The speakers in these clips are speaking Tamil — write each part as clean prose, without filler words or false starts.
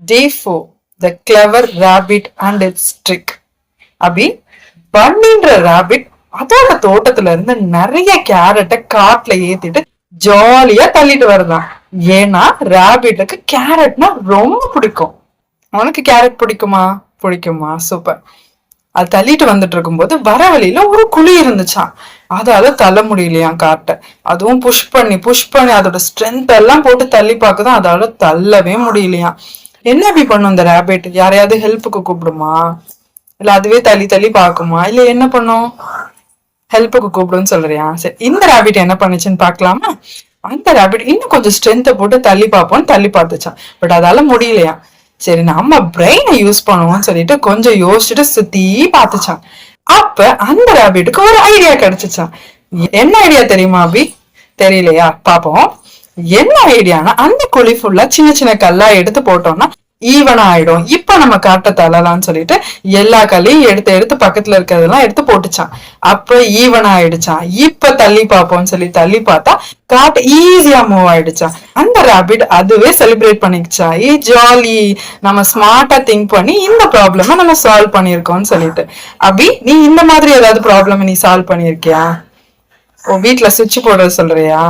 Day 4, The Clever Rabbit and its Trick. அபி பன்னின்ற ராபிட் அதோட தோட்டத்துல இருந்து நிறைய கேரட்டை காட்டுல ஏத்திட்டு ஜாலியா தள்ளிட்டு வருதான். ஏன்னா ராபிட்டுக்கு கேரட்னா ரொம்ப பிடிக்கும். உனக்கு கேரட் பிடிக்குமா? பிடிக்குமா? சூப்பர். அது தள்ளிட்டு வந்துட்டு இருக்கும்போது வர வழியில ஒரு குழி இருந்துச்சான். அதால தள்ள முடியலையாம் காட்ட. அதுவும் புஷ் பண்ணி அதோட ஸ்ட்ரென்த் எல்லாம் போட்டு தள்ளி பார்க்குதான், அதால தள்ளவே முடியலையாம். என்ன அப்படி பண்ணும் இந்த ரேபிட்? யாரையாவது ஹெல்ப்புக்கு கூப்பிடுமா, இல்ல அதுவே தள்ளி தள்ளி பாக்குமா, இல்ல என்ன பண்ணும்? ஹெல்ப்புக்கு கூப்பிடுன்னு சொல்றியா? சரி, இந்த ரேபிட் என்ன பண்ணுச்சுன்னு பாக்கலாமா? அந்த ரேபிட் இன்னும் கொஞ்சம் ஸ்ட்ரென்த்தை போட்டு தள்ளி பார்ப்போம்னு தள்ளி பார்த்துச்சான். பட் அதால முடியலையா. சரி, நம்ம பிரெயினை யூஸ் பண்ணுவோம்னு சொல்லிட்டு கொஞ்சம் யோசிச்சுட்டு சுத்தி பார்த்துச்சான். அப்ப அந்த ரேபிட்டுக்கு ஒரு ஐடியா கிடைச்சிச்சான். என்ன ஐடியா தெரியுமா அபி? தெரியலையா? பாப்போம். என்ன ஐடியானா, அந்த குழி ஃபுல்லா சின்ன சின்ன கல்லா எடுத்து போட்டோம்னா ஈவன் ஆயிடும். இப்ப நம்ம காட்ட தள்ளலாம்னு சொல்லிட்டு எல்லா கல்லையும் எடுத்து பக்கத்துல இருக்கிறதெல்லாம் எடுத்து போட்டுச்சான். அப்ப ஈவன் ஆயிடுச்சான். இப்ப தள்ளி பார்ப்போம்னு சொல்லி தள்ளி பார்த்தா காட்டு ஈஸியா மூவ் ஆயிடுச்சான். அந்த ராபிட் அதுவே செலிப்ரேட் பண்ணிக்கிச்சா. ஜாலி, நம்ம ஸ்மார்ட்டா திங்க் பண்ணி இந்த ப்ராப்ளம நம்ம சால்வ் பண்ணிருக்கோம்னு சொல்லிட்டு. அபி, நீ இந்த மாதிரி ஏதாவது ப்ராப்ளம் நீ சால்வ் பண்ணிருக்கியா? ஓ, வீட்டுல சுவிட்ச் போடுறது சொல்றியா?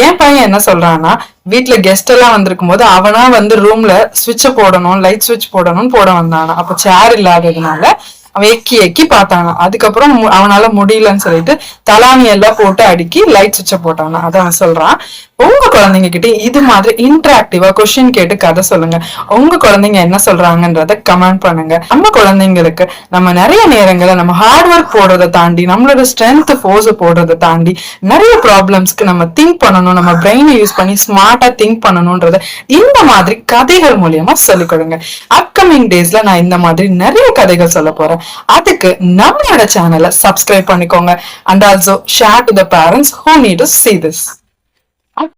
ஏன் பையன் என்ன சொல்றான்னா, வீட்டுல கெஸ்ட் எல்லாம் வந்திருக்கும் போது அவனா வந்து ரூம்ல சுவிட்ச போடணும், லைட் சுவிட்ச் போடணும்னு போட வந்தானா. அப்ப சேர் இல்லாததுனால அவன் எக்கி பார்த்தானா. அதுக்கப்புறம் அவனால முடியலன்னு சொல்லிட்டு தலானி எல்லாம் போட்டு அடுக்கி லைட் சுவிட்ச போட்டானா. அத அவன் சொல்றான். உங்க குழந்தைங்க கிட்ட இது மாதிரி இன்டராக்டிவா கொஸ்டின் கேட்டு கதை சொல்லுங்க. உங்க குழந்தைங்க என்ன சொல்றாங்கன்றத கமெண்ட் பண்ணுங்க. நம்ம குழந்தைங்களுக்கு நம்ம நிறைய நேரங்களை நம்ம ஹார்ட் ஒர்க் போடுறதை தாண்டி, நம்மளோட ஸ்ட்ரென்த் ஃபோர்ஸ் போடுறதை தாண்டி நிறைய ப்ராப்ளம்ஸ்க்கு நம்ம திங்க் பண்ணணும், நம்ம பிரெயினை யூஸ் பண்ணி ஸ்மார்ட்டா திங்க் பண்ணணும்ன்றத இந்த மாதிரி கதைகள் மூலியமா சொல்லிக் கொடுங்க. அப்கமிங் டேஸ்ல நான் இந்த மாதிரி நிறைய கதைகள் சொல்ல போறேன். அதுக்கு நம்மளோட சேனலை சப்ஸ்கிரைப் பண்ணிக்கோங்க. And also share to the parents who need to see this.